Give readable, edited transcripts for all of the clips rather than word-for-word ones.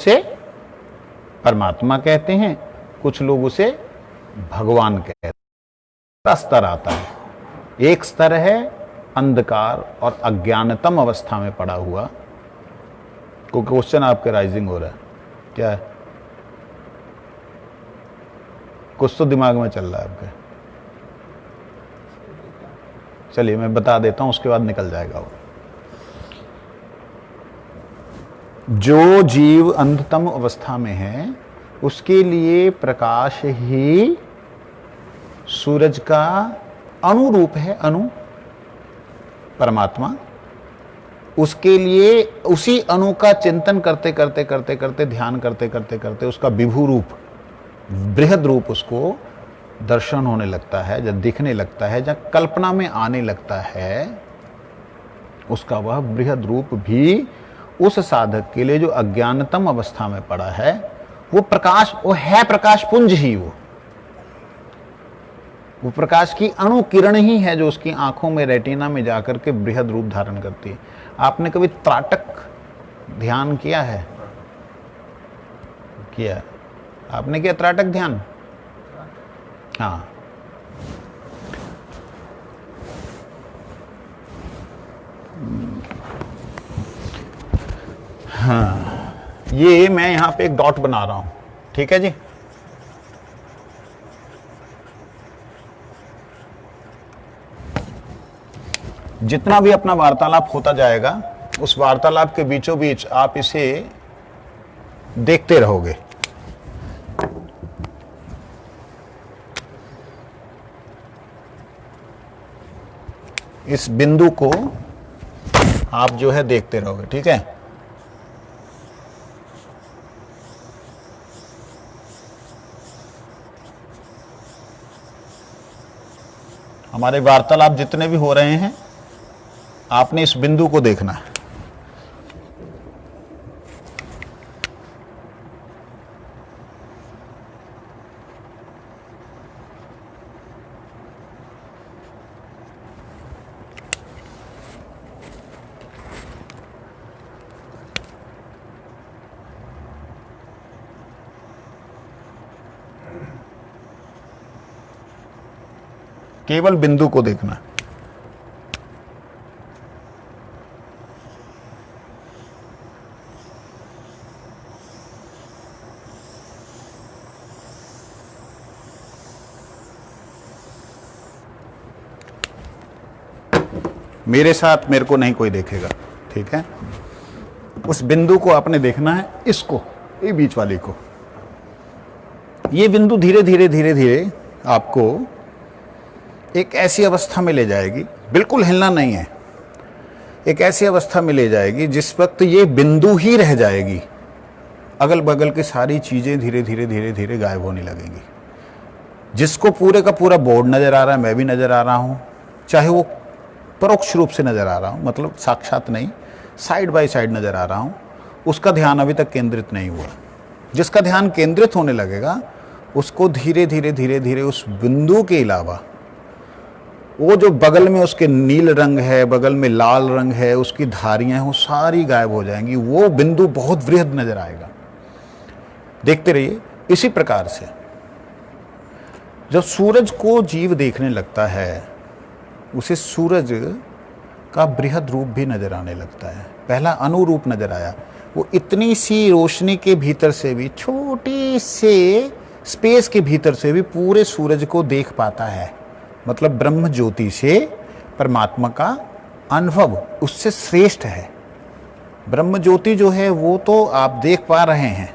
उसे परमात्मा कहते हैं, कुछ लोग उसे भगवान कहते हैं। स्तर आता है, एक स्तर है अंधकार और अज्ञानतम अवस्था में पड़ा हुआ। कोई क्वेश्चन आपके राइजिंग हो रहा है क्या है? कुछ तो दिमाग में चल रहा है आपके। चलिए मैं बता देता हूं, उसके बाद निकल जाएगा वो। जो जीव अंधतम अवस्था में है उसके लिए प्रकाश ही सूरज का अनुरूप है, अणु परमात्मा। उसके लिए उसी अणु का चिंतन करते करते करते करते, ध्यान करते करते करते उसका विभू रूप, बृहद रूप उसको दर्शन होने लगता है, जब दिखने लगता है, जब कल्पना में आने लगता है, उसका वह बृहद रूप भी उस साधक के लिए जो अज्ञानतम अवस्था में पड़ा है, वो प्रकाश, वो है प्रकाश पुंज ही, वो प्रकाश की अणु किरण ही है जो उसकी आंखों में, रेटिना में जाकर के बृहद रूप धारण करती है। आपने कभी त्राटक ध्यान किया है? किया? आपने किया त्राटक ध्यान? हाँ, हाँ, ये मैं यहां पे एक डॉट बना रहा हूं, ठीक है जी। जितना भी अपना वार्तालाप होता जाएगा, उस वार्तालाप के बीचों बीच आप इसे देखते रहोगे। इस बिंदु को आप जो है देखते रहोगे, ठीक है। हमारे वार्तालाप जितने भी हो रहे हैं, आपने इस बिंदु को देखना है। केवल बिंदु को देखना है। मेरे साथ मेरे को नहीं कोई देखेगा, ठीक है। उस बिंदु को आपने देखना है, इसको, ये बीच वाली को। ये बिंदु धीरे धीरे धीरे धीरे आपको एक ऐसी अवस्था में ले जाएगी, बिल्कुल हिलना नहीं है, एक ऐसी अवस्था में ले जाएगी जिस वक्त ये बिंदु ही रह जाएगी, अगल बगल की सारी चीजें धीरे धीरे धीरे धीरे गायब होने लगेंगी। जिसको पूरे का पूरा बोर्ड नजर आ रहा है, मैं भी नजर आ रहा हूं, चाहे वो परोक्ष रूप से नजर आ रहा हूं, मतलब साक्षात नहीं, साइड बाय साइड नजर आ रहा हूं, उसका ध्यान अभी तक केंद्रित नहीं हुआ। जिसका ध्यान केंद्रित होने लगेगा, उसको धीरे धीरे धीरे धीरे उस बिंदु के अलावा वो जो बगल में उसके नील रंग है, बगल में लाल रंग है, उसकी धारियां हैं, वो सारी गायब हो जाएंगी। वो बिंदु बहुत वृहद नजर आएगा। देखते रहिए। इसी प्रकार से जब सूरज को जीव देखने लगता है, उसे सूरज का बृहद रूप भी नजर आने लगता है। पहला अनुरूप नजर आया, वो इतनी सी रोशनी के भीतर से भी, छोटी से स्पेस के भीतर से भी पूरे सूरज को देख पाता है। मतलब ब्रह्म ज्योति से परमात्मा का अनुभव उससे श्रेष्ठ है। ब्रह्म ज्योति जो है वो तो आप देख पा रहे हैं,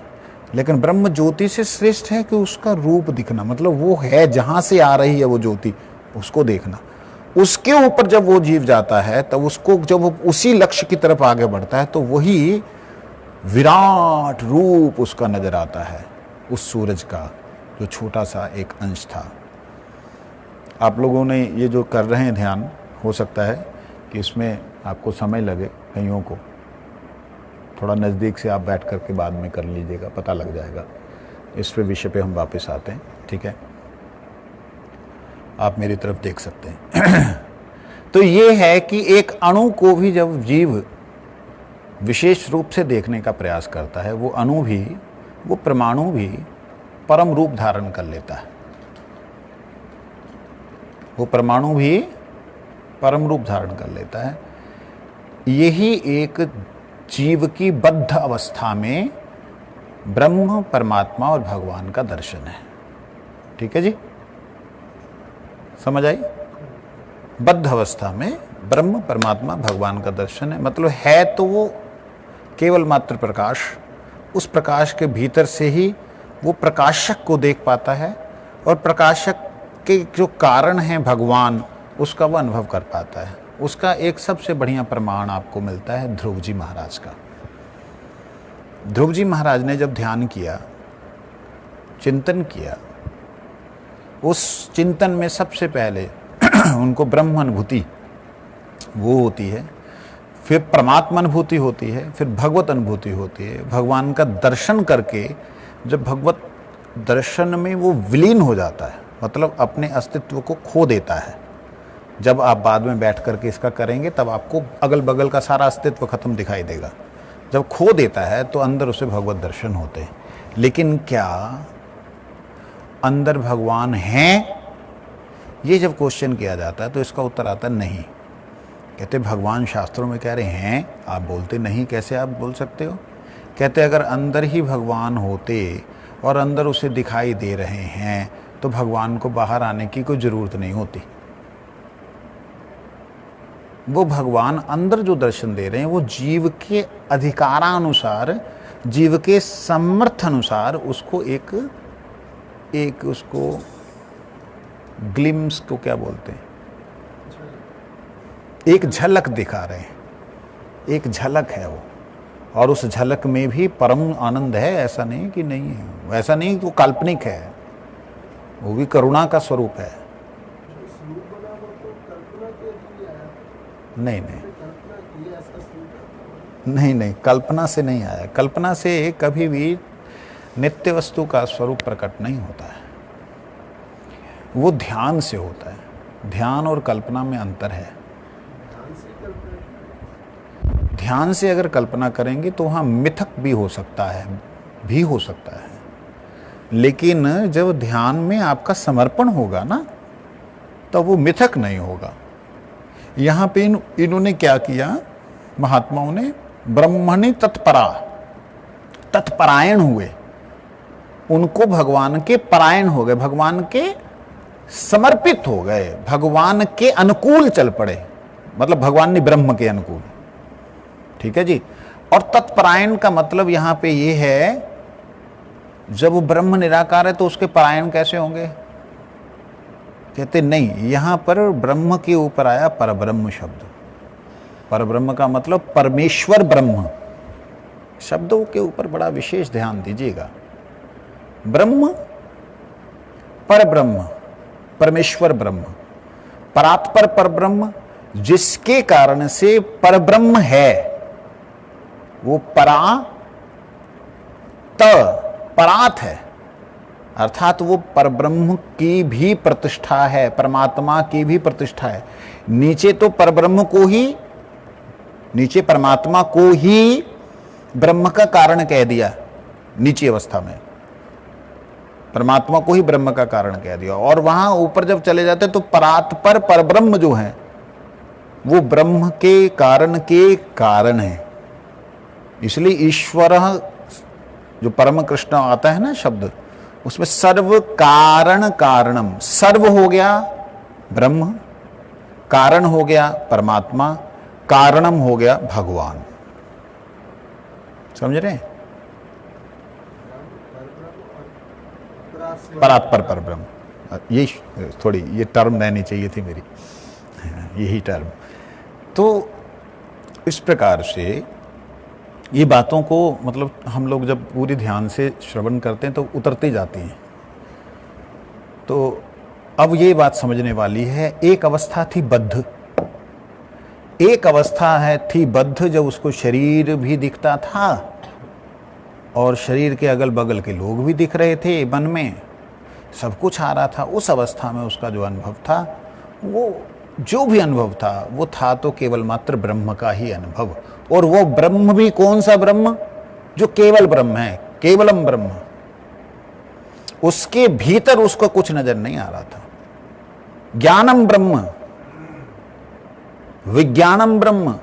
लेकिन ब्रह्म ज्योति से श्रेष्ठ है कि उसका रूप दिखना, मतलब वो है जहां से आ रही है वो ज्योति, उसको देखना। उसके ऊपर जब वो जीव जाता है, तब उसको, जब वो उसी लक्ष्य की तरफ आगे बढ़ता है, तो वही विराट रूप उसका नजर आता है, उस सूरज का जो छोटा सा एक अंश था। आप लोगों ने ये जो कर रहे हैं ध्यान, हो सकता है कि इसमें आपको समय लगे, कईयों को थोड़ा नज़दीक से आप बैठ करके बाद में कर लीजिएगा, पता लग जाएगा। इस पे विषय पे हम वापस आते हैं, ठीक है। आप मेरी तरफ देख सकते हैं। तो ये है कि एक अणु को भी जब जीव विशेष रूप से देखने का प्रयास करता है, वो अणु भी, वो परमाणु भी परम रूप धारण कर लेता है। वो परमाणु भी परम रूप धारण कर लेता है। यही एक जीव की बद्ध अवस्था में ब्रह्म, परमात्मा और भगवान का दर्शन है। ठीक है जी, समझ आई? बद्ध अवस्था में ब्रह्म, परमात्मा, भगवान का दर्शन है। मतलब है तो वो केवल मात्र प्रकाश, उस प्रकाश के भीतर से ही वो प्रकाशक को देख पाता है और प्रकाशक के जो कारण हैं भगवान, उसका वो अनुभव कर पाता है। उसका एक सबसे बढ़िया प्रमाण आपको मिलता है ध्रुव जी महाराज का। ध्रुव जी महाराज ने जब ध्यान किया, चिंतन किया, उस चिंतन में सबसे पहले उनको ब्रह्म अनुभूति वो होती है, फिर परमात्मा अनुभूति होती है, फिर भगवत अनुभूति होती है। भगवान का दर्शन करके जब भगवत दर्शन में वो विलीन हो जाता है, मतलब अपने अस्तित्व को खो देता है। जब आप बाद में बैठ करके इसका करेंगे तब आपको अगल बगल का सारा अस्तित्व खत्म दिखाई देगा। जब खो देता है तो अंदर उसे भगवत दर्शन होते हैं। लेकिन क्या अंदर भगवान हैं? ये जब क्वेश्चन किया जाता है तो इसका उत्तर आता है नहीं। कहते भगवान शास्त्रों में कह रहे हैं, आप बोलते नहीं, कैसे आप बोल सकते हो? कहते अगर अंदर ही भगवान होते और अंदर उसे दिखाई दे रहे हैं तो भगवान को बाहर आने की कोई ज़रूरत नहीं होती। वो भगवान अंदर जो दर्शन दे रहे हैं वो जीव के अधिकारानुसार, जीव के समर्थ अनुसार उसको एक उसको ग्लिम्स को क्या बोलते हैं, एक झलक दिखा रहे हैं। एक झलक है वो, और उस झलक में भी परम आनंद है। ऐसा नहीं कि नहीं है, ऐसा नहीं कि वो काल्पनिक है, वो भी करुणा का स्वरूप है। नहीं नहीं नहीं नहीं, कल्पना से नहीं आया। कल्पना से कभी भी नित्य वस्तु का स्वरूप प्रकट नहीं होता है, वो ध्यान से होता है। ध्यान और कल्पना में अंतर है। ध्यान से अगर कल्पना करेंगे तो वहाँ मिथक भी हो सकता है, लेकिन जब ध्यान में आपका समर्पण होगा ना, तो वो मिथक नहीं होगा। यहाँ पे इन्होंने क्या किया, महात्माओं ने ब्रह्मणि तत्परायण हुए, उनको भगवान के परायण हो गए, भगवान के समर्पित हो गए, भगवान के अनुकूल चल पड़े। मतलब भगवान ने ब्रह्म के अनुकूल। ठीक है जी। और तत्परायण का मतलब यहां पे ये है, जब वो ब्रह्म निराकार है तो उसके परायण कैसे होंगे? कहते नहीं, यहां पर ब्रह्म के ऊपर आया परब्रह्म शब्द। परब्रह्म का मतलब परमेश्वर ब्रह्म। शब्दों के ऊपर बड़ा विशेष ध्यान दीजिएगा। ब्रह्म, परब्रह्म, परमेश्वर ब्रह्म, परात्पर परब्रह्म, जिसके कारण से परब्रह्म है, वो परात है, अर्थात वो परब्रह्म की भी प्रतिष्ठा है, परमात्मा की भी प्रतिष्ठा है। नीचे तो परब्रह्म को ही, नीचे परमात्मा को ही ब्रह्म का कारण कह दिया, नीची अवस्था में परमात्मा को ही ब्रह्म का कारण कह दिया। और वहां ऊपर जब चले जाते तो परात्पर परब्रह्म जो है वो ब्रह्म के कारण है। इसलिए ईश्वर जो परम कृष्ण आता है ना शब्द, उसमें सर्व कारण कारणम, सर्व हो गया ब्रह्म, कारण हो गया परमात्मा, कारणम हो गया भगवान। समझ रहे हैं? परात्पर परब्रह्म, ये थोड़ी ये टर्म रहनी चाहिए थी मेरी, यही टर्म। तो इस प्रकार से ये बातों को, मतलब हम लोग जब पूरी ध्यान से श्रवण करते हैं तो उतरती जाती हैं। तो अब ये बात समझने वाली है, एक अवस्था थी बद्ध, एक अवस्था थी बद्ध जब उसको शरीर भी दिखता था और शरीर के अगल बगल के लोग भी दिख रहे थे, मन में सब कुछ आ रहा था। उस अवस्था में उसका जो अनुभव था वो जो भी अनुभव था वो था तो केवल मात्र ब्रह्म का ही अनुभव। और वो ब्रह्म भी कौन सा ब्रह्म? जो केवल ब्रह्म है, केवलम ब्रह्म। उसके भीतर उसको कुछ नजर नहीं आ रहा था। ज्ञानम ब्रह्म, विज्ञानम ब्रह्म,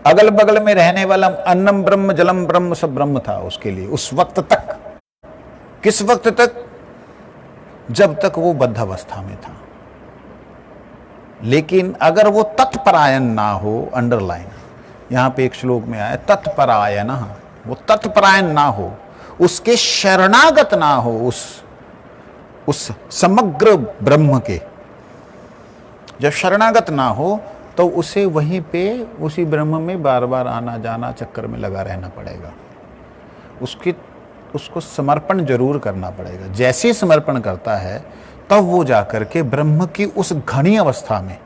अगल बगल में रहने वाला अन्नम ब्रह्म, जलम ब्रह्म, सब ब्रह्म था उसके लिए उस वक्त तक। किस वक्त तक? जब तक वो बद्ध अवस्था में था। लेकिन अगर वो तत्परायण ना हो, अंडरलाइन यहां पे एक श्लोक में आया तत्परायण, वो तत्परायण ना हो, उसके शरणागत ना हो उस समग्र ब्रह्म के, जब शरणागत ना हो तो उसे वहीं पे उसी ब्रह्म में बार बार आना जाना चक्कर में लगा रहना पड़ेगा। उसको समर्पण जरूर करना पड़ेगा। जैसे समर्पण करता है तब वो जाकर के ब्रह्म की उस घनी अवस्था में,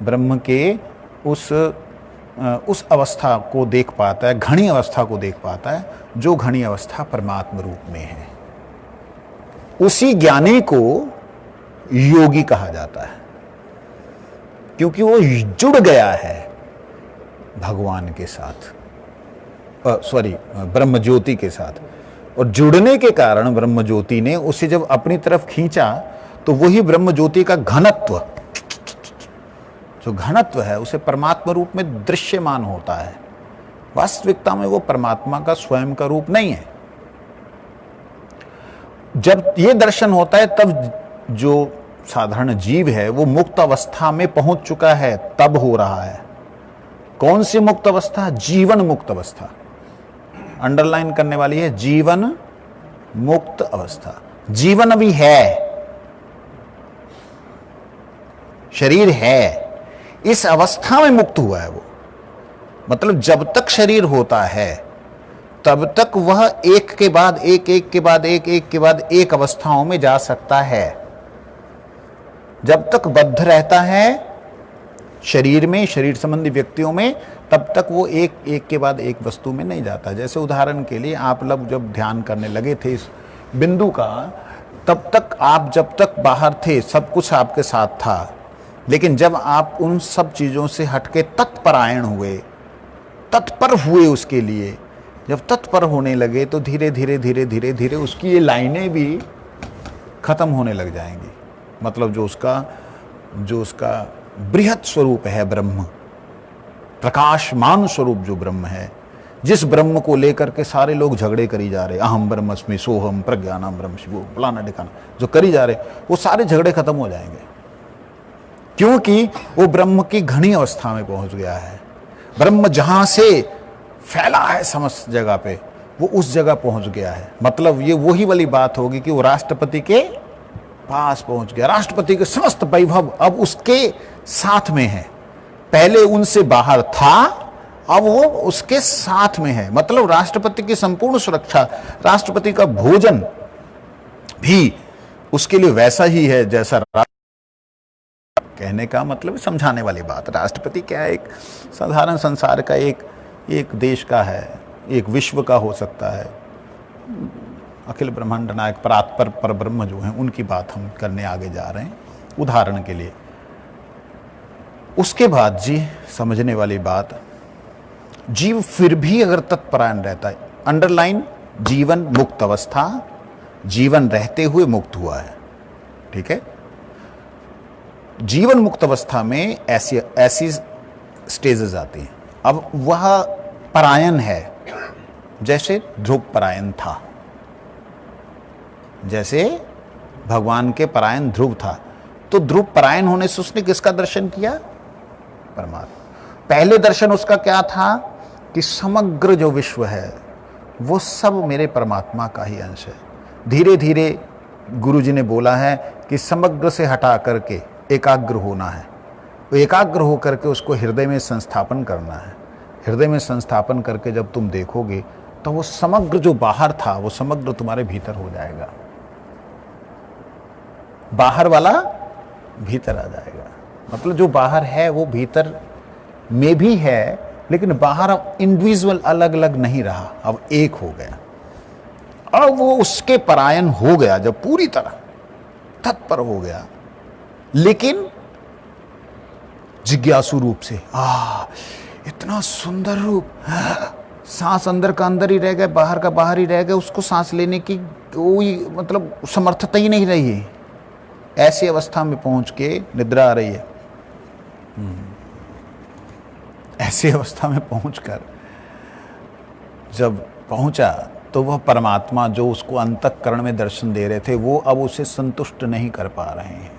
ब्रह्म के उस अवस्था को देख पाता है, घनी अवस्था को देख पाता है, जो घनी अवस्था परमात्म रूप में है। उसी ज्ञानी को योगी कहा जाता है, क्योंकि वो जुड़ गया है भगवान के साथ, ब्रह्म ज्योति के साथ। और जुड़ने के कारण ब्रह्म ज्योति ने उसे जब अपनी तरफ खींचा तो वही ब्रह्म ज्योति का घनत्व, जो घनत्व है, उसे परमात्मा रूप में दृश्यमान होता है। वास्तविकता में वो परमात्मा का स्वयं का रूप नहीं है। जब ये दर्शन होता है तब जो साधारण जीव है वो मुक्त अवस्था में पहुंच चुका है, तब हो रहा है। कौन सी मुक्त अवस्था? जीवन मुक्त अवस्था। अंडरलाइन करने वाली है, जीवन मुक्त अवस्था। जीवन अभी है, शरीर है, इस अवस्था में मुक्त हुआ है वो। मतलब जब तक शरीर होता है तब तक वह एक के बाद एक, एक के बाद एक, एक के बाद एक अवस्थाओं में जा सकता है। जब तक बद्ध रहता है शरीर में, शरीर संबंधी व्यक्तियों में, तब तक वो एक एक के बाद एक वस्तु में नहीं जाता। जैसे उदाहरण के लिए आप लोग जब ध्यान करने लगे थे इस बिंदु का, तब तक आप जब तक बाहर थे सब कुछ आपके साथ था, लेकिन जब आप उन सब चीजों से हटके तत्परायण हुए, तत्पर हुए उसके लिए, जब तत्पर होने लगे तो धीरे धीरे धीरे धीरे धीरे उसकी ये लाइनें भी खत्म होने लग जाएंगी। मतलब जो उसका बृहत स्वरूप है ब्रह्म, प्रकाशमान स्वरूप जो ब्रह्म है, जिस ब्रह्म को लेकर के सारे लोग झगड़े करी जा रहे, अहम ब्रह्मस्मि सोहम प्रज्ञानम ब्रह्म शिवो फलाना ढिकाना जो करी जा रहे, वो सारे झगड़े खत्म हो जाएंगे, क्योंकि वो ब्रह्म की घनी अवस्था में पहुंच गया है। ब्रह्म जहां से फैला है समस्त जगह पे, वो उस जगह पहुंच गया है। मतलब ये वही वाली बात होगी कि वो राष्ट्रपति के पास पहुंच गया। राष्ट्रपति के समस्त वैभव अब उसके साथ में है। पहले उनसे बाहर था, अब वो उसके साथ में है। मतलब राष्ट्रपति की संपूर्ण सुरक्षा, राष्ट्रपति का भोजन भी उसके लिए वैसा ही है जैसा, कहने का मतलब समझाने वाली बात। राष्ट्रपति क्या है? एक साधारण संसार का एक देश का है, एक विश्व का हो सकता है। अखिल ब्रह्मांड नायक परात्पर पर ब्रह्म जो हैं उनकी बात हम करने आगे जा रहे हैं उदाहरण के लिए। उसके बाद जी समझने वाली बात, जीव फिर भी अगर तत्परायण रहता है, अंडरलाइन जीवन मुक्त अवस्था, जीवन रहते हुए मुक्त हुआ है, ठीक है। जीवन मुक्त अवस्था में ऐसी स्टेजेस आती हैं। अब वह परायण है, जैसे ध्रुव परायण था, जैसे भगवान के परायण ध्रुव था। तो ध्रुव परायण होने से उसने किसका दर्शन किया? परमात्मा। पहले दर्शन उसका क्या था कि समग्र जो विश्व है वो सब मेरे परमात्मा का ही अंश है। धीरे धीरे गुरुजी ने बोला है कि समग्र से हटा करके एकाग्र होना है। तो एकाग्र होकर के उसको हृदय में संस्थापन करना है। हृदय में संस्थापन करके जब तुम देखोगे तो वो समग्र जो बाहर था वो समग्र तुम्हारे भीतर हो जाएगा। बाहर वाला भीतर आ जाएगा। मतलब जो बाहर है वो भीतर में भी है, लेकिन बाहर अब इंडिविजुअल अलग अलग नहीं रहा, अब एक हो गया। अब वो उसके परायण हो गया जब पूरी तरह तत्पर हो गया। लेकिन जिज्ञासु रूप से। इतना सुंदर रूप, सांस अंदर का अंदर ही रह गए, बाहर का बाहर ही रह गए, उसको सांस लेने की कोई मतलब समर्थता ही नहीं रही है। ऐसी अवस्था में पहुंच के निद्रा आ रही है। ऐसी अवस्था में पहुंचकर जब पहुंचा तो वह परमात्मा जो उसको अंतःकरण में दर्शन दे रहे थे, वो अब उसे संतुष्ट नहीं कर पा रहे हैं।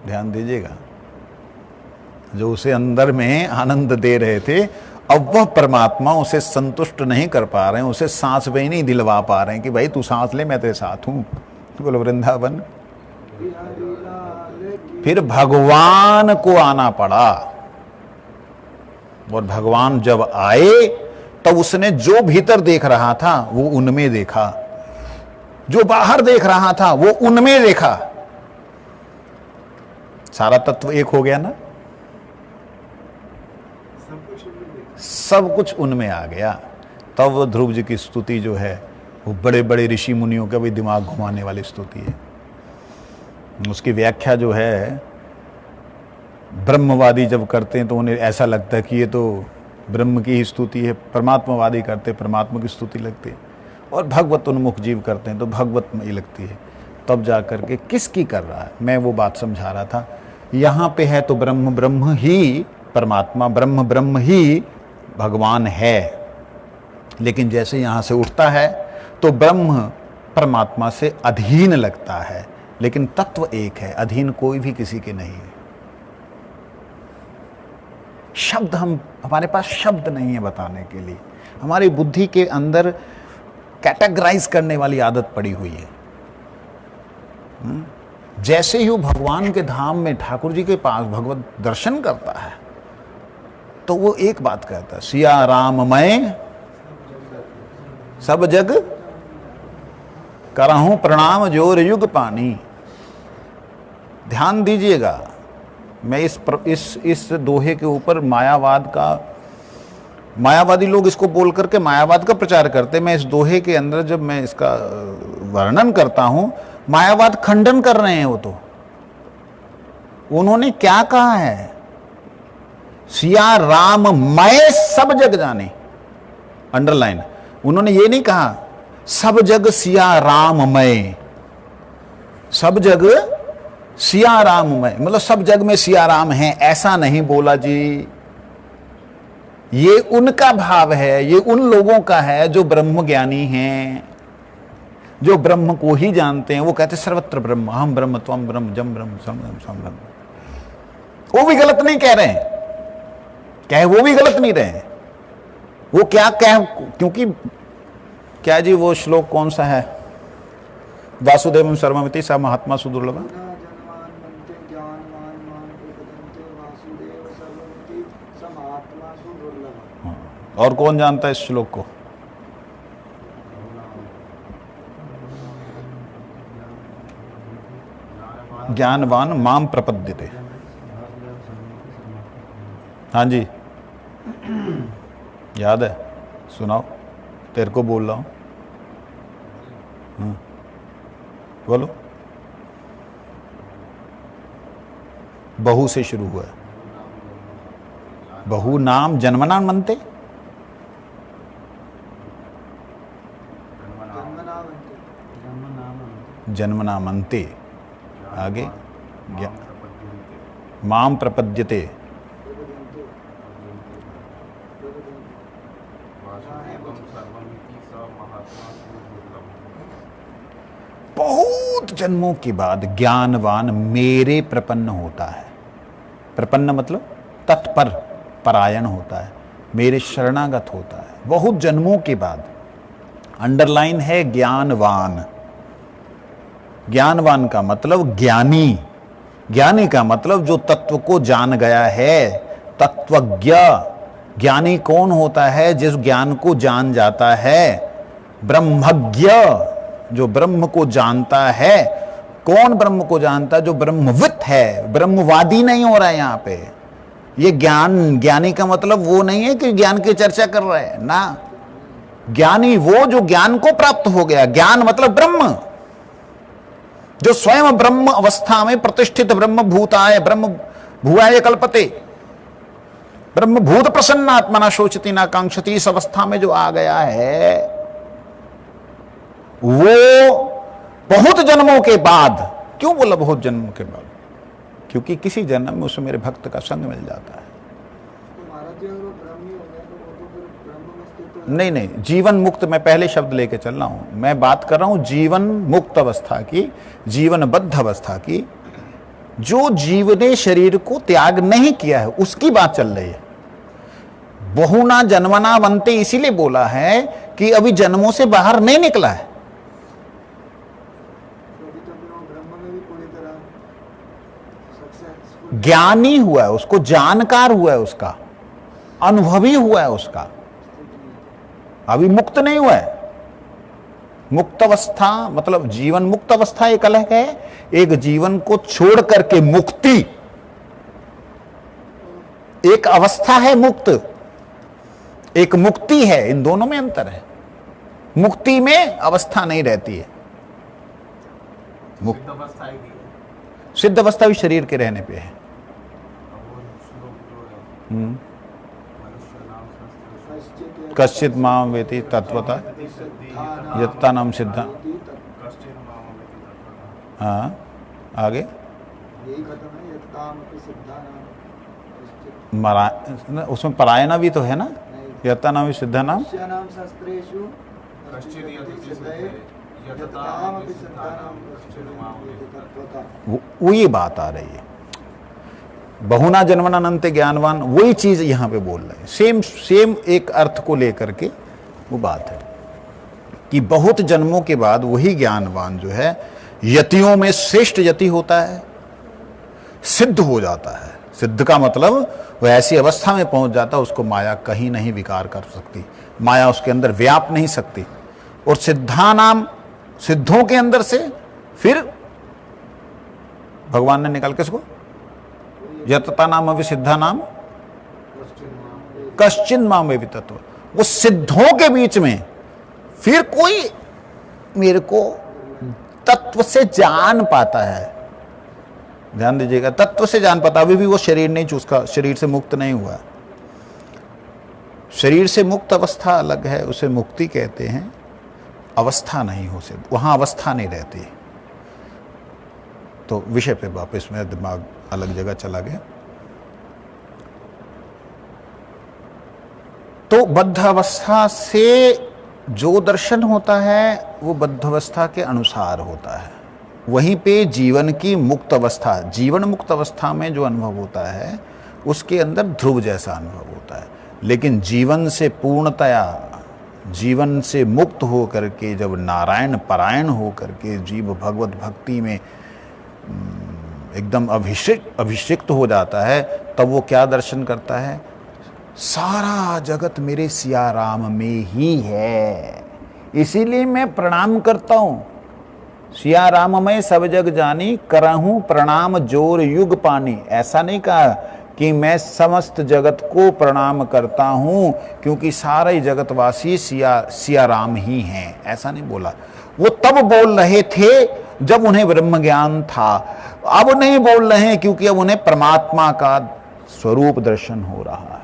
ध्यान दीजिएगा, जो उसे अंदर में आनंद दे रहे थे, अब वह परमात्मा उसे संतुष्ट नहीं कर पा रहे हैं, उसे सांस भी नहीं दिलवा पा रहे हैं कि भाई तू सांस ले, मैं तेरे साथ हूं। बोलो वृंदावन। फिर भगवान को आना पड़ा, और भगवान जब आए तब उसने जो भीतर देख रहा था वो उनमें देखा, जो बाहर देख रहा था वो उनमें देखा। सारा तत्व एक हो गया ना, सब कुछ उनमें आ गया। तब वो ध्रुव जी की स्तुति जो है वो बड़े बड़े ऋषि मुनियों का भी दिमाग घुमाने वाली स्तुति है। उसकी व्याख्या जो है ब्रह्मवादी जब करते हैं तो उन्हें ऐसा लगता है कि ये तो ब्रह्म की ही स्तुति है, परमात्मावादी करते परमात्मा की स्तुति लगती है, और भगवत उन्मुख जीव करते हैं तो भगवत में ही लगती है। तब जा करके किसकी कर रहा है, मैं वो बात समझा रहा था। यहाँ पे है तो ब्रह्म ब्रह्म ही परमात्मा, ब्रह्म ब्रह्म ही भगवान है, लेकिन जैसे यहाँ से उठता है तो ब्रह्म परमात्मा से अधीन लगता है, लेकिन तत्व एक है, अधीन कोई भी किसी के नहीं है। शब्द हमारे पास शब्द नहीं है बताने के लिए, हमारी बुद्धि के अंदर कैटेगराइज करने वाली आदत पड़ी हुई है। जैसे ही वो भगवान के धाम में ठाकुर जी के पास भगवत दर्शन करता है तो वो एक बात कहता है, सिया राम मैं सब जग करहूं प्रणाम जोर युग पानी। ध्यान दीजिएगा, मैं इस दोहे के ऊपर मायावादी लोग इसको बोल करके मायावाद का प्रचार करते, मैं इस दोहे के अंदर जब मैं इसका वर्णन करता हूं, मायावाद खंडन कर रहे हैं। वो तो उन्होंने क्या कहा है, सिया राम मैं सब जग जाने, अंडरलाइन, उन्होंने ये नहीं कहा सब जग सिया राम मैं, सब जग सिया राम में मतलब सब जग में सिया राम हैं, ऐसा नहीं बोला जी। ये उनका भाव है, ये उन लोगों का है जो ब्रह्म ज्ञानी हैं, जो ब्रह्म को ही जानते हैं। वो कहते सर्वत्र ब्रह्म, हम ब्रह्म त्वम ब्रह्म जम ब्रह्म सम ब्रह्म। वो भी गलत नहीं कह रहे हैं, कहे वो भी गलत नहीं रहे। वो क्या कह, क्योंकि क्या जी वो श्लोक कौन सा है, वासुदेवम सर्वमिति स महात्मा सुदुर्लभ। और कौन जानता है इस श्लोक को? ज्ञानवान माम प्रपद्यते। हाँ जी, याद है, सुनाओ, तेरे को बोल रहा हूं। बोलो। बहु से शुरू हुआ है, बहु नाम जन्मना मनते, जन्मना मनते, आगे माम प्रपद्यते, बहुत जन्मों के बाद ज्ञानवान मेरे प्रपन्न होता है। प्रपन्न मतलब तत्पर परायण होता है, मेरे शरणागत होता है, बहुत जन्मों के बाद। अंडरलाइन है ज्ञानवान। ज्ञानवान का मतलब ज्ञानी, ज्ञानी का मतलब जो तत्व को जान गया है, तत्वज्ञ। ज्ञानी कौन होता है? जिस ज्ञान को जान जाता है। ब्रह्मज्ञ, जो ब्रह्म को जानता है। कौन ब्रह्म को जानता है? जो ब्रह्मविद है, ब्रह्मवादी नहीं हो रहा है यहां पे। ये ज्ञानी का मतलब वो नहीं है कि ज्ञान की चर्चा कर रहे हैं ना। ज्ञानी वो जो ज्ञान को प्राप्त हो गया। ज्ञान मतलब ब्रह्म, जो स्वयं ब्रह्म अवस्था में प्रतिष्ठित ब्रह्म भूताय, ब्रह्म भुवाय कल्पते, ब्रह्म भूत प्रसन्न आत्मना शोचती ना कांक्षती। इस अवस्था में जो आ गया है वो बहुत जन्मों के बाद। क्यों बोला बहुत जन्मों के बाद? क्योंकि किसी जन्म में उसमें मेरे भक्त का संग मिल जाता है। नहीं नहीं, जीवन मुक्त, मैं पहले शब्द लेके चल रहा हूं। मैं बात कर रहा हूं जीवन मुक्त अवस्था की, जीवनबद्ध अवस्था की। जो जीव ने शरीर को त्याग नहीं किया है उसकी बात चल रही है। बहुना जन्मना बनते इसीलिए बोला है कि अभी जन्मों से बाहर नहीं निकला है। ज्ञानी हुआ है, उसको जानकार हुआ है, उसका अनुभवी हुआ है, उसका अभी मुक्त नहीं हुआ है। मुक्त अवस्था मतलब जीवन मुक्त अवस्था एक अलग है, एक जीवन को छोड़ करके मुक्ति एक अवस्था है, मुक्त एक मुक्ति है। इन दोनों में अंतर है। मुक्ति में अवस्था नहीं रहती है। सिद्ध अवस्था भी शरीर के रहने पे है। कश्चित माम वेति तत्वता यत्ता नाम सिद्धा। हाँ आगे उसमें परायणा भी तो है ना, यत्ता नाम सिद्धा नाम। वो ये बात आ रही है, बहुना जन्मनानंत ज्ञानवान, वही चीज यहां पे बोल रहे हैं। सेम एक अर्थ को लेकर के वो बात है कि बहुत जन्मों के बाद वही ज्ञानवान जो है यतियों में श्रेष्ठ यति होता है, सिद्ध हो जाता है। सिद्ध का मतलब वह ऐसी अवस्था में पहुंच जाता है उसको माया कहीं नहीं विकार कर सकती, माया उसके अंदर व्याप नहीं सकती। और सिद्धा नाम, सिद्धों के अंदर से फिर भगवान ने निकाल किसको, यतता नाम अभी सिद्धा नाम कश्चिन माम वे तत्व। वो सिद्धों के बीच में फिर कोई मेरे को तत्व से जान पाता है। ध्यान दीजिएगा, तत्व से जान पाता। अभी भी वो शरीर नहीं चूसका, शरीर से मुक्त नहीं हुआ। शरीर से मुक्त अवस्था अलग है, उसे मुक्ति कहते हैं। अवस्था नहीं हो सकती, वहां अवस्था नहीं रहती। तो विषय पे वापस मेरा दिमाग अलग जगह चला गया। तो बद्ध अवस्था से जो दर्शन होता है वो बद्ध अवस्था के अनुसार होता है। वहीं पे जीवन की मुक्त अवस्था, जीवन मुक्त अवस्था में जो अनुभव होता है उसके अंदर ध्रुव जैसा अनुभव होता है। लेकिन जीवन से पूर्णतया, जीवन से मुक्त हो करके जब नारायण परायण हो करके जीव भगवत भक्ति में एकदम अभिषिक्त हो जाता है, तब वो क्या दर्शन करता है? सारा जगत मेरे सिया राम में ही है, इसीलिए मैं प्रणाम करता हूं। सिया राम में सब जग जानी, करहूं प्रणाम जोर युग पानी। ऐसा नहीं कहा कि मैं समस्त जगत को प्रणाम करता हूं क्योंकि सारे जगतवासी सिया राम ही हैं, ऐसा नहीं बोला। वो तब बोल रहे थे जब उन्हें ब्रह्म ज्ञान था, अब नहीं बोल रहे हैं क्योंकि अब उन्हें परमात्मा का स्वरूप दर्शन हो रहा है।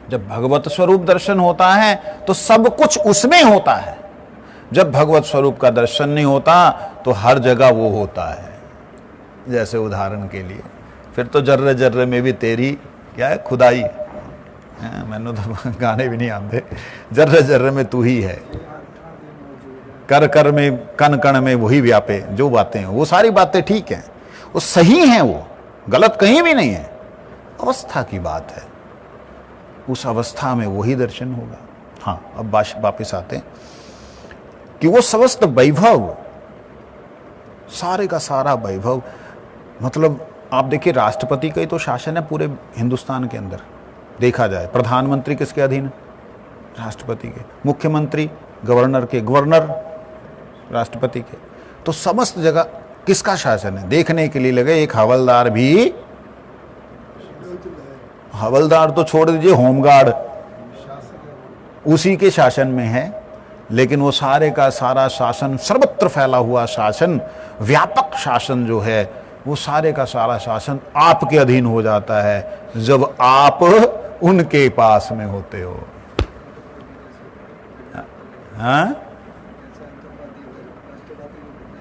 जब भगवत स्वरूप दर्शन होता है तो सब कुछ उसमें होता है। जब भगवत स्वरूप का दर्शन नहीं होता तो हर जगह वो होता है। जैसे उदाहरण के लिए, फिर तो जर्रे जर्रे में भी तेरी क्या है, खुदाई। मैंने तो गाने भी नहीं आते। जर्रे जर्रे में तू ही है, कर कर में कण कण में वही व्यापे। जो बातें हैं वो सारी बातें ठीक हैं, वो सही हैं, वो गलत कहीं भी नहीं है। अवस्था की बात है, उस अवस्था में वही दर्शन होगा। हाँ, अब वापिस आते हैं कि वो समस्त वैभव, सारे का सारा वैभव, मतलब आप देखिए राष्ट्रपति का ही तो शासन है पूरे हिंदुस्तान के अंदर। देखा जाए प्रधानमंत्री किसके अधीन है? राष्ट्रपति के। मुख्यमंत्री गवर्नर के, गवर्नर राष्ट्रपति के। तो समस्त जगह किसका शासन है? देखने के लिए लगे एक हवलदार भी, हवलदार तो छोड़ दीजिए, होमगार्ड उसी के शासन में है। लेकिन वो सारे का सारा शासन, सर्वत्र फैला हुआ शासन, व्यापक शासन जो है वो सारे का सारा शासन आपके अधीन हो जाता है जब आप उनके पास में होते हो। हाँ,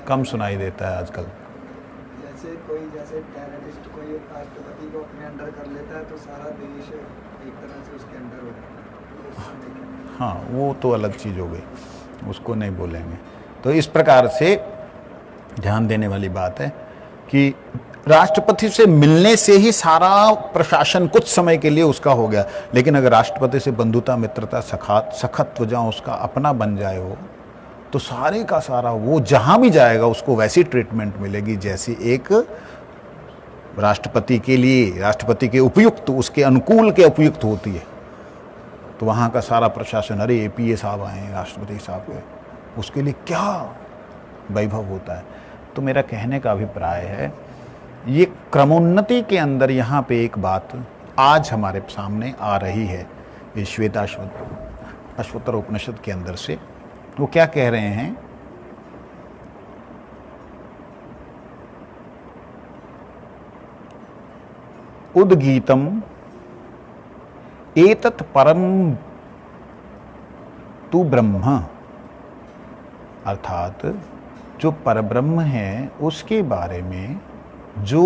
कम सुनाई देता है आजकल। जैसे टेररिस्ट कोई राष्ट्रपति को अपने अंडर कर लेता है तो सारा देश एक तरह से उसके अंडर होता है। हाँ, वो तो अलग चीज हो गई, उसको नहीं बोलेंगे। तो इस प्रकार से ध्यान देने वाली बात है कि राष्ट्रपति से मिलने से ही सारा प्रशासन कुछ समय के लिए उसका हो गया, लेकिन अगर राष्ट्रपति से बंधुता, मित्रता, सखत्व जहाँ उसका अपना बन जाए हो, तो सारे का सारा वो जहां भी जाएगा उसको वैसी ट्रीटमेंट मिलेगी जैसी एक राष्ट्रपति के लिए, राष्ट्रपति के उपयुक्त, उसके अनुकूल के उपयुक्त होती है। तो वहाँ का सारा प्रशासन, अरे एपीए साहब आए, राष्ट्रपति साहब के, उसके लिए क्या वैभव होता है। तो मेरा कहने का अभिप्राय है, ये क्रमोन्नति के अंदर यहाँ पे एक बात आज हमारे सामने आ रही है, ये अश्वत्थर उपनिषद के अंदर से। वो क्या कह रहे हैं, उद्गीतम एतत् परम तु ब्रह्म, अर्थात जो परब्रह्म है उसके बारे में जो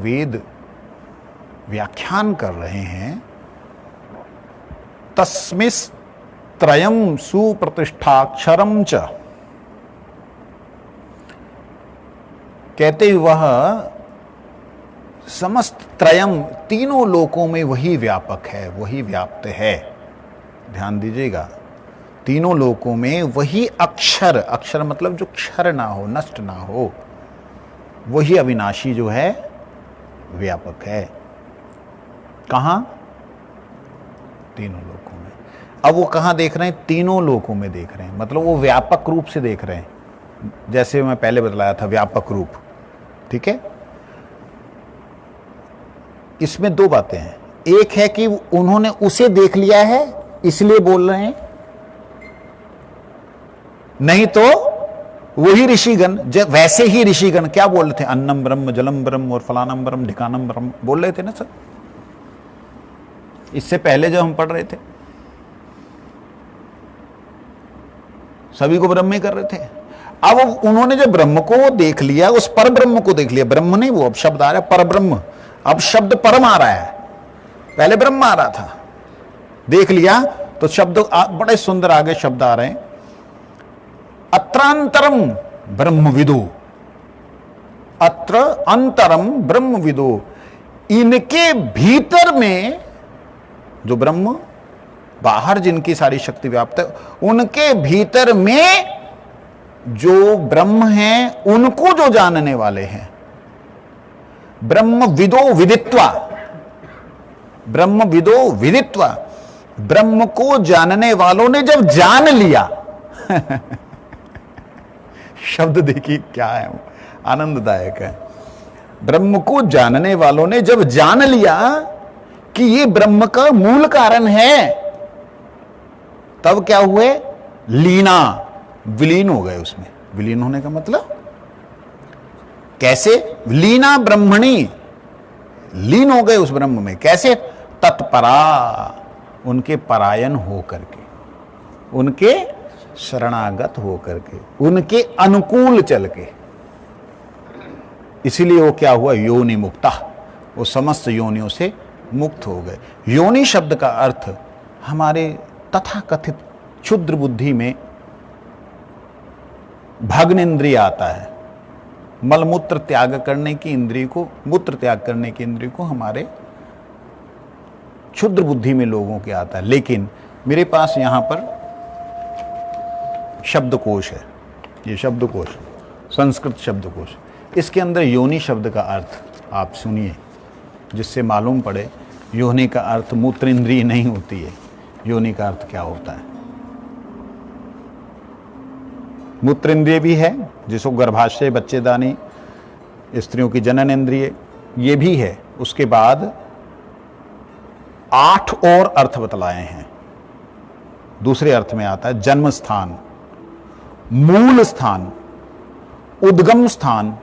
वेद व्याख्यान कर रहे हैं, तस्मिस्त्रयम् सुप्रतिष्ठाक्षरम च, कहते वह समस्त त्रयम, तीनों लोकों में वही व्यापक है, वही व्याप्त है। ध्यान दीजिएगा, तीनों लोकों में वही अक्षर, अक्षर मतलब जो क्षर ना हो, नष्ट ना हो, वही अविनाशी जो है व्यापक है। कहां? तीनों लोकों में। अब वो कहां देख रहे हैं? तीनों लोकों में देख रहे हैं, मतलब वो व्यापक रूप से देख रहे हैं, जैसे मैं पहले बतलाया था, व्यापक रूप। ठीक है, इसमें दो बातें हैं। एक है कि उन्होंने उसे देख लिया है इसलिए बोल रहे हैं, नहीं तो वही ऋषिगण, जब वैसे ही ऋषिगण क्या बोल रहे थे, अन्नम ब्रह्म, जलम ब्रह्म और फलानम ब्रह्म, ढिकानम ब्रह्म बोल रहे थे ना सर, इससे पहले जो हम पढ़ रहे थे, सभी को ब्रह्म ही कर रहे थे। अब उन्होंने जब ब्रह्म को देख लिया, उस पर ब्रह्म को देख लिया, ब्रह्म नहीं, वो अब शब्द आ रहा है पर ब्रह्म, अब शब्द परम आ रहा है, पहले ब्रह्म आ रहा था, देख लिया तो शब्द बड़े सुंदर आगे शब्द आ रहे हैं, अत्रांतरम ब्रह्मविदो, अत्र अंतरम ब्रह्मविदो, इनके भीतर में जो ब्रह्म, बाहर जिनकी सारी शक्ति व्याप्त है, उनके भीतर में जो ब्रह्म हैं, उनको जो जानने वाले हैं, ब्रह्म विदो विदित्वा, ब्रह्म विदो विदित्वा, ब्रह्म को जानने वालों ने जब जान लिया शब्द देखिए क्या है, आनंददायक है। ब्रह्म को जानने वालों ने जब जान लिया कि ये ब्रह्म का मूल कारण है, तब क्या हुए? लीना, विलीन हो गए उसमें। विलीन होने का मतलब कैसे? लीना ब्रह्मणी, लीन हो गए उस ब्रह्म में। कैसे? तत्परा, उनके परायण हो करके, उनके शरणागत हो करके, उनके अनुकूल चल के। इसीलिए वो क्या हुआ? योनि मुक्ता, वो समस्त योनियों से मुक्त हो गए। योनि शब्द का अर्थ हमारे तथाकथित क्षुद्र बुद्धि में भग्न इंद्रिय आता है, मलमूत्र त्याग करने की इंद्रिय को, मूत्र त्याग करने की इंद्रिय को हमारे क्षुद्र बुद्धि में लोगों के आता है। लेकिन मेरे पास यहां पर शब्दकोश है, ये शब्दकोश, संस्कृत शब्दकोश, इसके अंदर योनि शब्द का अर्थ आप सुनिए, जिससे मालूम पड़े योनि का अर्थ मूत्र इंद्रिय नहीं होती है। योनि का अर्थ क्या होता है? मूत्र इंद्रिय भी है, जिसको गर्भाशय, बच्चेदानी, स्त्रियों की जनन इंद्रिय, ये भी है। उसके बाद 8 और अर्थ बतलाए हैं। दूसरे अर्थ में आता है जन्म स्थान, मूल स्थान, उद्गम स्थान,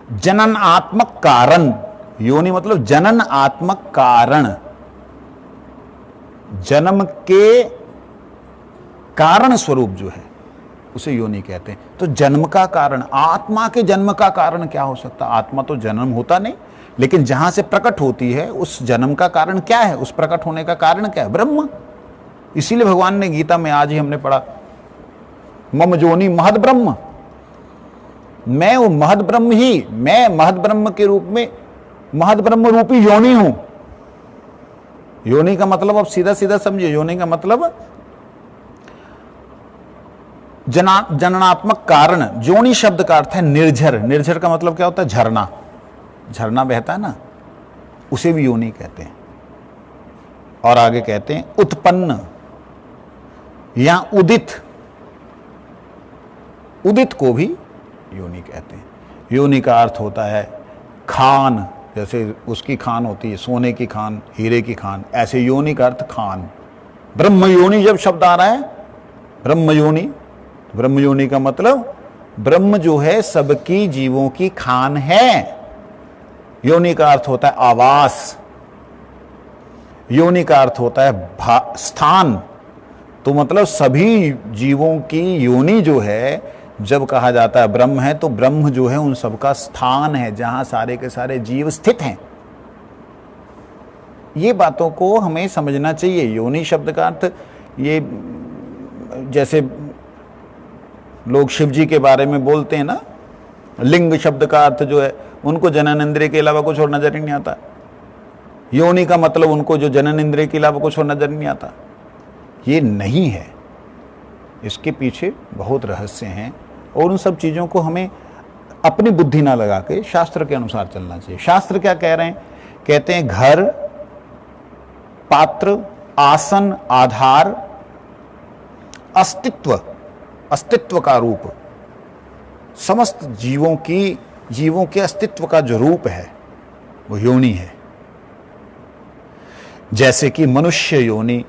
जननात्मक कारण, योनि मतलब जननात्मक कारण, जन्म के कारण स्वरूप जो है उसे योनि कहते हैं। तो जन्म का कारण, आत्मा के जन्म का कारण क्या हो सकता? आत्मा तो जन्म होता नहीं, लेकिन जहां से प्रकट होती है उस जन्म का कारण क्या है? उस प्रकट होने का कारण क्या है? ब्रह्म। इसीलिए भगवान ने गीता में आज ही हमने पढ़ा, मम जोनि महद ब्रह्म, मैं वो महद ब्रह्म ही, मैं महद ब्रह्म के रूप में महद ब्रह्म रूपी योनि हूं। योनि का मतलब अब सीधा सीधा समझिए, योनि का मतलब जननात्मक कारण। जोनि शब्द का अर्थ है निर्झर। निर्झर का मतलब क्या होता है? झरना। झरना बहता है ना, उसे भी योनि कहते हैं। और आगे कहते हैं उत्पन्न या उदित, उदित को भी योनि कहते हैं। योनि का अर्थ होता है खान, जैसे उसकी खान होती है, सोने की खान, हीरे की खान, ऐसे योनि का अर्थ खान। ब्रह्म योनि जब शब्द आ रहा है, ब्रह्म योनि, ब्रह्म योनि का मतलब ब्रह्म जो है सबकी जीवों की खान है। योनि का अर्थ होता है आवास, योनि का अर्थ होता है स्थान। तो मतलब सभी जीवों की योनि जो है, जब कहा जाता है ब्रह्म है, तो ब्रह्म जो है उन सबका स्थान है, जहां सारे के सारे जीव स्थित हैं। ये बातों को हमें समझना चाहिए। योनि शब्द का अर्थ, ये जैसे लोग शिव जी के बारे में बोलते हैं ना, लिंग शब्द का अर्थ जो है, उनको जनन इंद्रिय के अलावा कुछ और नजर ही नहीं आता। योनि का मतलब उनको जो जनन इंद्रिय के अलावा कुछ और नजर नहीं आता। ये नहीं है, इसके पीछे बहुत रहस्य हैं, और उन सब चीज़ों को हमें अपनी बुद्धि ना लगा के शास्त्र के अनुसार चलना चाहिए। शास्त्र क्या कह रहे हैं? कहते हैं घर, पात्र, आसन, आधार, अस्तित्व, अस्तित्व का रूप, समस्त जीवों के अस्तित्व का जो रूप है वो योनि है। जैसे कि मनुष्य योनि,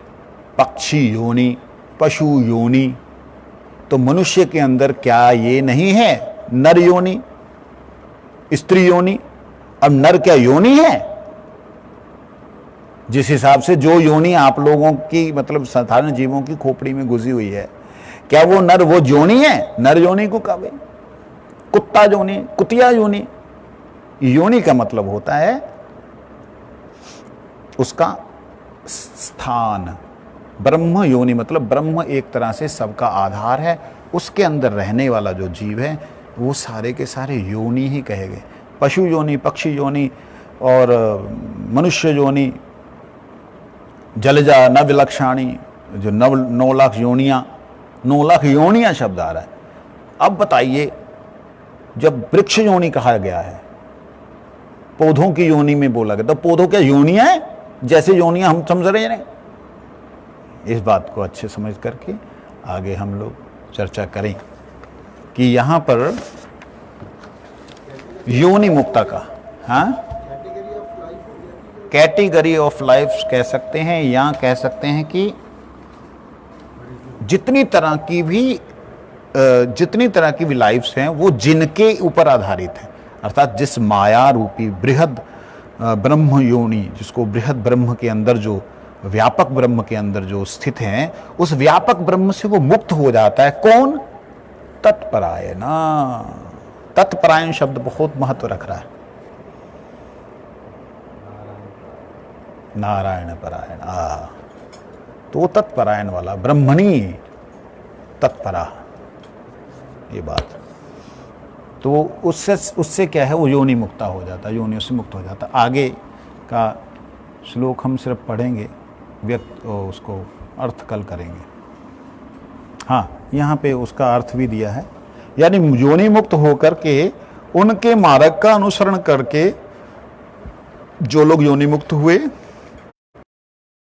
पक्षी योनि, पशु योनि। तो मनुष्य के अंदर क्या ये नहीं है नर योनि, स्त्री योनि? अब नर क्या योनि है? जिस हिसाब से जो योनि आप लोगों की, मतलब साधारण जीवों की खोपड़ी में घुसी हुई है, क्या वो नर वो योनि है? नर योनि को कहा, कुत्ता योनि, कुतिया योनि। योनि का मतलब होता है उसका स्थान। ब्रह्म योनि मतलब ब्रह्म एक तरह से सबका आधार है, उसके अंदर रहने वाला जो जीव है वो सारे के सारे योनि ही कहे गए। पशु योनि, पक्षी योनि और मनुष्य योनि, जलजा नवलक्षाणी, जो 9 लाख योनियां, 9 लाख योनियां शब्द आ रहा है। अब बताइए, जब वृक्ष योनि कहा गया है, पौधों की योनि में बोला गया, तो पौधों क्या योनियां हैं? जैसे योनियां हम समझ रहे हैं। इस बात को अच्छे समझ करके आगे हम लोग चर्चा करें कि यहाँ पर योनि मुक्ता का, हाँ, कैटेगरी ऑफ लाइफ कह सकते हैं, या कह सकते हैं कि जितनी तरह की भी लाइफ्स हैं वो जिनके ऊपर आधारित है, अर्थात जिस माया रूपी बृहद ब्रह्म योनि, जिसको बृहद ब्रह्म के अंदर, जो व्यापक ब्रह्म के अंदर जो स्थित हैं, उस व्यापक ब्रह्म से वो मुक्त हो जाता है। कौन? तत्परायण। तत्परायण शब्द बहुत महत्व रख रहा है। नारायण परायण, तो तत्परायण वाला, ब्रह्मणी तत्परा, ये बात। तो उससे क्या है, वो योनि मुक्ता हो जाता है, योनियों से मुक्त हो जाता है। आगे का श्लोक हम सिर्फ पढ़ेंगे, उसको अर्थ कल करेंगे। हाँ, यहाँ पे उसका अर्थ भी दिया है, यानी योनि मुक्त होकर के उनके मार्ग का अनुसरण करके जो लोग योनि मुक्त हुए,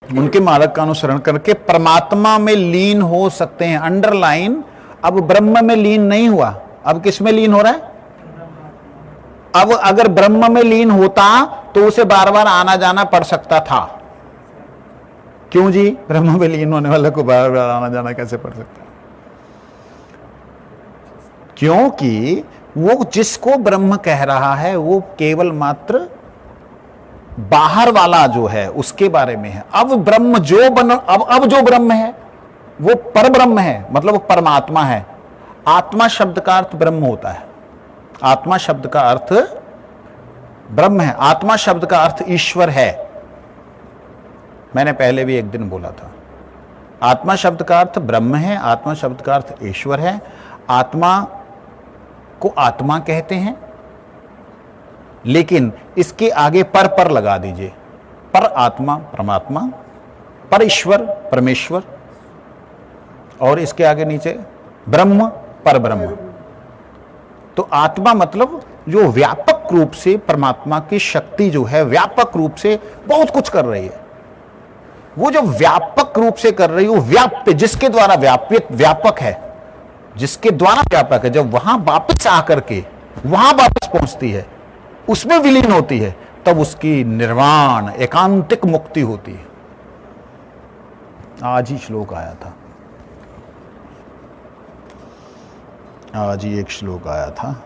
उनके मार्ग का अनुसरण करके परमात्मा में लीन हो सकते हैं। अंडरलाइन, अब ब्रह्म में लीन नहीं हुआ, अब किस में लीन हो रहा है? अब अगर ब्रह्म में लीन होता तो उसे बार बार आना जाना पड़ सकता था। क्यों जी? ब्रह्म में लीन होने वाले को बार बार आना जाना कैसे पड़ सकता है? क्योंकि वो जिसको ब्रह्म कह रहा है वो केवल मात्र बाहर वाला जो है उसके बारे में है। अब ब्रह्म जो अब जो ब्रह्म है वो पर ब्रह्म है, मतलब वो परमात्मा है। आत्मा शब्द का अर्थ ब्रह्म होता है। आत्मा शब्द का अर्थ ब्रह्म है। आत्मा शब्द का अर्थ ईश्वर है। मैंने पहले भी एक दिन बोला था, आत्मा शब्द का अर्थ ब्रह्म है, आत्मा शब्द का अर्थ ईश्वर है। आत्मा को आत्मा कहते हैं, लेकिन इसके आगे पर लगा दीजिए। पर आत्मा परमात्मा, पर ईश्वर परमेश्वर, और इसके आगे नीचे ब्रह्म पर ब्रह्म। तो आत्मा मतलब जो व्यापक रूप से परमात्मा की शक्ति जो है व्यापक रूप से बहुत कुछ कर रही है। वो जो व्यापक रूप से कर रही है वो व्याप्य, जिसके द्वारा व्यापक है, जिसके द्वारा व्यापक है, जब वहां वापस आकर के वहां वापस पहुंचती है, उसमें विलीन होती है, तब उसकी निर्वाण एकांतिक मुक्ति होती है। आज ही श्लोक आया था, आज ही एक श्लोक आया था।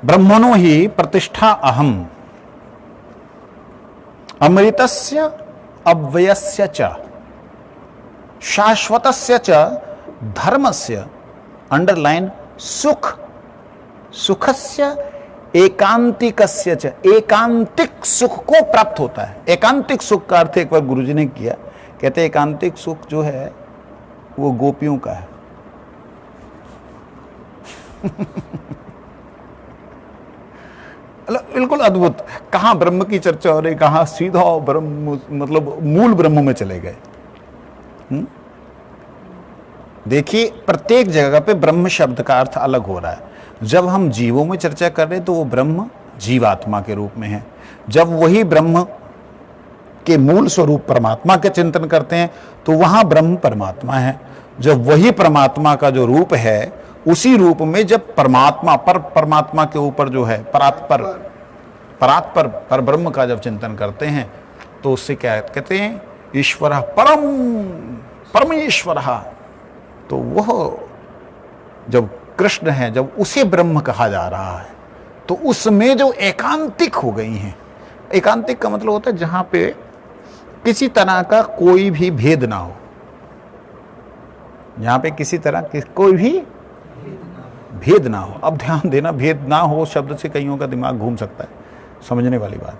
ब्रह्मणो ही प्रतिष्ठा अहम अमृतस्य अव्ययस्य च शाश्वतस्य च धर्मस्य अंडरलाइन सुखस्य एकांतिकस्य च। एकांतिक सुख को प्राप्त होता है। एकांतिक सुख का अर्थ एक बार गुरुजी ने किया, कहते एकांतिक सुख जो है वो गोपियों का है। बिल्कुल अद्भुत। कहां ब्रह्म की चर्चा हो रही, कहां सीधा ब्रह्म, मतलब मूल ब्रह्म में चले गए। देखिए प्रत्येक जगह पे ब्रह्म शब्द का अर्थ अलग हो रहा है। जब हम जीवों में चर्चा कर रहे हैं तो वो ब्रह्म जीवात्मा के रूप में है। जब वही ब्रह्म के मूल स्वरूप परमात्मा के चिंतन करते हैं तो वहां ब्रह्म परमात्मा है। जब वही परमात्मा का जो रूप है उसी रूप में जब परमात्मा के ऊपर जो है परात्पर पर ब्रह्म का जब चिंतन करते हैं तो उससे क्या कहते हैं, ईश्वर परम ईश्वर। तो वह जब कृष्ण है, जब उसे ब्रह्म कहा जा रहा है तो उसमें जो एकांतिक हो गई हैं। एकांतिक का मतलब होता है जहां पे किसी तरह का कोई भी भेद ना हो, जहां पे किसी तरह कोई भी भेद ना हो। अब ध्यान देना, भेद ना हो शब्द से कईयों का दिमाग घूम सकता है, समझने वाली बात।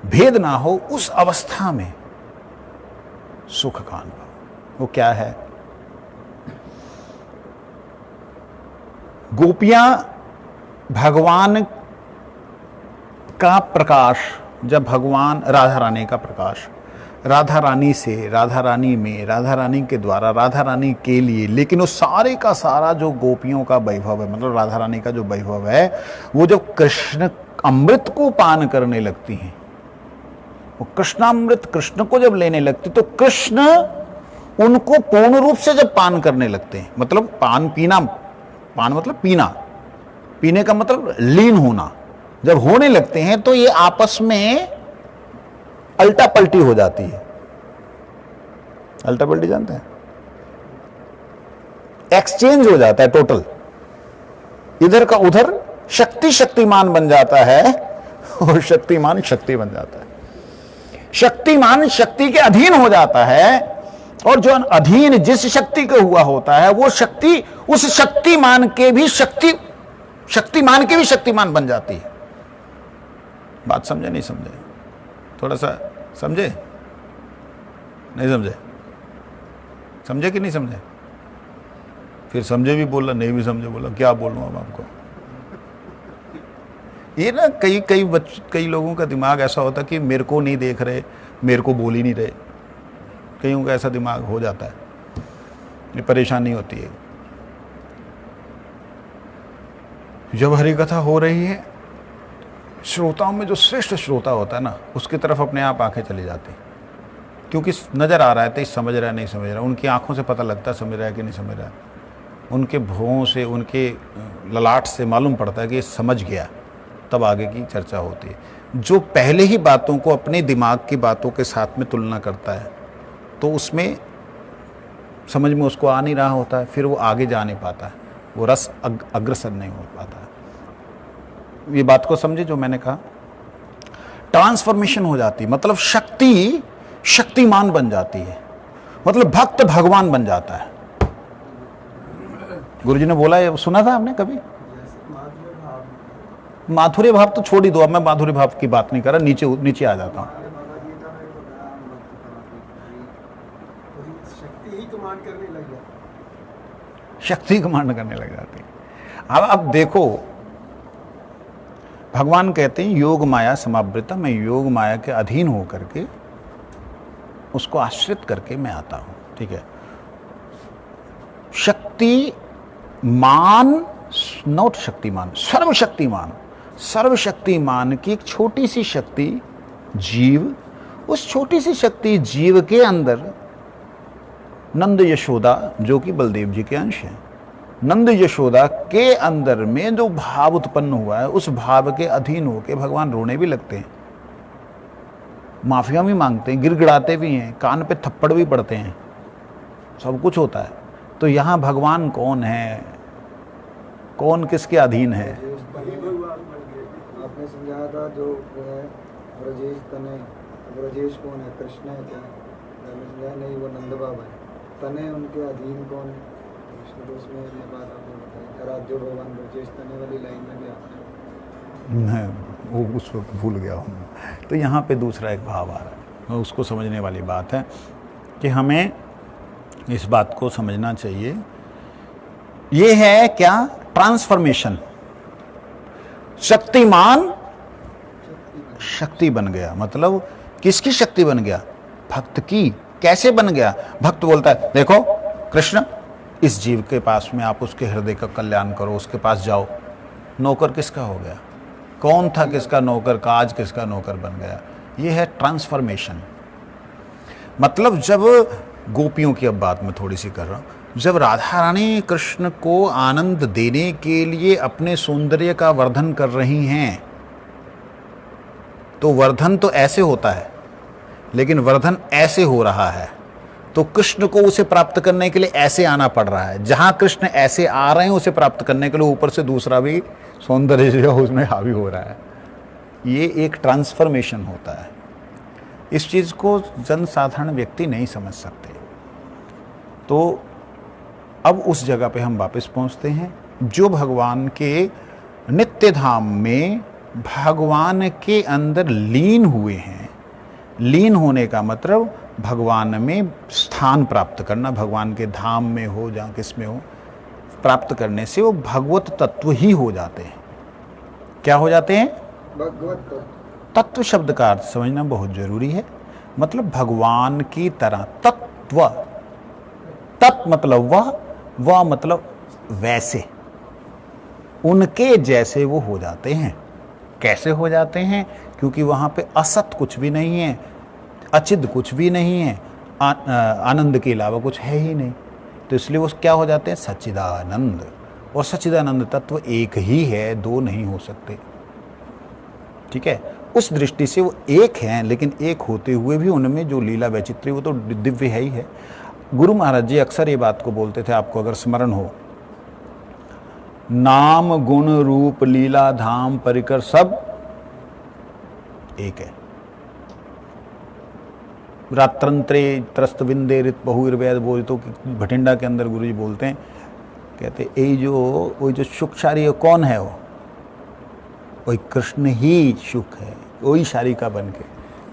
भेद ना हो उस अवस्था में सुख का अनुभव वो क्या है। गोपियां भगवान का प्रकाश, जब भगवान राधा रानी का प्रकाश राधा रानी से, राधा रानी में, राधा रानी के द्वारा, राधा रानी के लिए, लेकिन वो सारे का सारा जो गोपियों का वैभव है, मतलब राधा रानी का जो वैभव है, वो जब कृष्ण अमृत को पान करने लगती हैं, वो कृष्णामृत कृष्ण को जब लेने लगती तो कृष्ण उनको पूर्ण रूप से जब पान करने लगते हैं, मतलब पान मतलब पीना, पीने का मतलब लीन होना, जब होने लगते हैं तो ये आपस में अल्टा पल्टी हो जाती है। अल्टा पल्टी जानते हैं, एक्सचेंज हो जाता है टोटल, इधर का उधर, शक्तिमान बन जाता है और शक्तिमान शक्ति बन जाता है। शक्तिमान शक्ति के अधीन हो जाता है और जो अधीन जिस शक्ति का हुआ होता है वो शक्ति उस शक्तिमान के भी शक्तिमान बन जाती है। बात समझे नहीं समझे? थोड़ा सा समझे नहीं समझे? समझे कि नहीं समझे? फिर समझे भी बोला, नहीं भी समझे बोला, क्या बोलूं अब आपको। ये ना कई लोगों का दिमाग ऐसा होता कि मेरे को नहीं देख रहे, मेरे को बोल ही नहीं रहे। कईयों का ऐसा दिमाग हो जाता है, ये परेशानी होती है। जब हरि कथा हो रही है, श्रोताओं में जो श्रेष्ठ श्रोता होता है ना, उसकी तरफ अपने आप आंखें चली जाती हैं, क्योंकि नजर आ रहा है तो समझ रहा है नहीं समझ रहा, उनकी आंखों से पता लगता है समझ रहा है कि नहीं समझ रहा है, उनके भौं से, उनके ललाट से मालूम पड़ता है कि ये समझ गया, तब आगे की चर्चा होती है। जो पहले ही बातों को अपने दिमाग की बातों के साथ में तुलना करता है तो उसमें समझ में उसको आ नहीं रहा होता है, फिर वो आगे जा नहीं पाता है, वो रस अग्रसर नहीं हो पाता है। ये बात को समझे जो मैंने कहा। ट्रांसफॉर्मेशन हो जाती, मतलब शक्ति शक्तिमान बन जाती है, मतलब भक्त भगवान बन जाता है। गुरुजी ने बोला, ये सुना था आपने कभी? माधुर्य भाव तो छोड़ ही दो, अब मैं माधुर्य भाव की बात नहीं कर रहा, नीचे आ जाता हूँ। शक्ति कमांड करने लग जाती है। अब देखो, भगवान कहते हैं योग माया समावृता, मैं योग माया के अधीन होकर के उसको आश्रित करके मैं आता हूं। ठीक है, शक्तिमान, नॉट शक्तिमान, सर्वशक्तिमान, सर्वशक्तिमान की एक छोटी सी शक्ति जीव, उस छोटी सी शक्ति जीव के अंदर नंद यशोदा, जो कि बलदेव जी के अंश हैं, नंद यशोदा के अंदर में जो भाव उत्पन्न हुआ है, उस भाव के अधीन होकर भगवान रोने भी लगते हैं, माफिया भी मांगते हैं, गिड़गिड़ाते भी हैं, कान पे थप्पड़ भी पड़ते हैं, सब कुछ होता है। तो यहाँ भगवान कौन है, कौन किसके अधीन है? आपने समझाया था जो है ब्रजेश तने, ब्रजेश कौन है, कृष्ण है क्या? मैंने समझाया नहीं, वो नंद बाबा है। तने उनके अधीन कौन है? कृष्ण। तो उसमें ये बात आपने बताई, राज्य भगवान ब्रजेश तने वाली लाइन में भी आता है। मैं वो उस वक्त भूल गया हूँ। तो यहाँ पे दूसरा एक भाव आ रहा है, उसको समझने वाली बात है कि हमें इस बात को समझना चाहिए। ये है क्या? ट्रांसफॉर्मेशन। शक्तिमान शक्ति बन गया, मतलब किसकी शक्ति बन गया? भक्त की। कैसे बन गया? भक्त बोलता है देखो कृष्ण, इस जीव के पास में आप उसके हृदय का कल्याण करो, उसके पास जाओ। नौकर किसका हो गया? कौन था किसका नौकर का, आज किसका नौकर बन गया? ये है ट्रांसफॉर्मेशन। मतलब जब गोपियों की अब बात मैं थोड़ी सी कर रहा हूँ, जब राधा रानी कृष्ण को आनंद देने के लिए अपने सौंदर्य का वर्धन कर रही हैं, तो वर्धन तो ऐसे होता है, लेकिन वर्धन ऐसे हो रहा है, तो कृष्ण को उसे प्राप्त करने के लिए ऐसे आना पड़ रहा है। जहां कृष्ण ऐसे आ रहे हैं उसे प्राप्त करने के लिए ऊपर से दूसरा भी सौंदर्य जो है उसमें हावी हो रहा है। ये एक ट्रांसफॉर्मेशन होता है। इस चीज़ को जनसाधारण व्यक्ति नहीं समझ सकते। तो अब उस जगह पे हम वापस पहुंचते हैं जो भगवान के नित्य धाम में भगवान के अंदर लीन हुए हैं। लीन होने का मतलब भगवान में स्थान प्राप्त करना, भगवान के धाम में हो जहाँ किस में हो, प्राप्त करने से वो भगवत तत्व ही हो जाते हैं। क्या हो जाते हैं? भगवत तत्व शब्द का अर्थ समझना बहुत जरूरी है। मतलब भगवान की तरह तत्व, तत् मतलब वह मतलब वैसे, उनके जैसे वो हो जाते हैं। कैसे हो जाते हैं? क्योंकि वहाँ पे असत कुछ भी नहीं है, अचिद कुछ भी नहीं है, आनंद के अलावा कुछ है ही नहीं। तो इसलिए वो क्या हो जाते हैं? सच्चिदानंद। और सच्चिदानंद तत्व एक ही है, दो नहीं हो सकते। ठीक है, उस दृष्टि से वो एक हैं, लेकिन एक होते हुए भी उनमें जो लीला वैचित्र्य वो तो दिव्य है ही है। गुरु महाराज जी अक्सर ये बात को बोलते थे, आपको अगर स्मरण हो, नाम गुण रूप लीला धाम परिकर सब एक है। रात्रंत्रे त्रस्त विंदे रित बहुर्वेद बोल, तो भटिंडा के अंदर गुरु जी बोलते हैं, कहते वो जो सुखशारी है कौन है? वही कृष्ण ही सुख है, वही शारिका बन के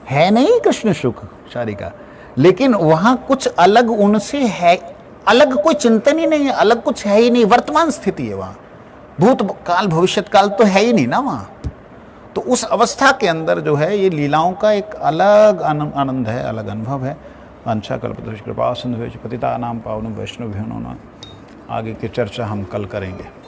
है। नहीं कृष्ण सुख शारिका, लेकिन वहां कुछ अलग उनसे है, अलग कोई चिंतन ही नहीं है, अलग कुछ है ही नहीं, वर्तमान स्थिति है वहां। भूत काल भविष्यत काल तो है ही नहीं ना वहां। तो उस अवस्था के अंदर जो है ये लीलाओं का एक अलग आनंद है, अलग अनुभव है। वांछा कल्पतरुश्च कृपा सिंधु पतितानां पावनं वैष्णवेभ्यो नमः। आगे की चर्चा हम कल करेंगे।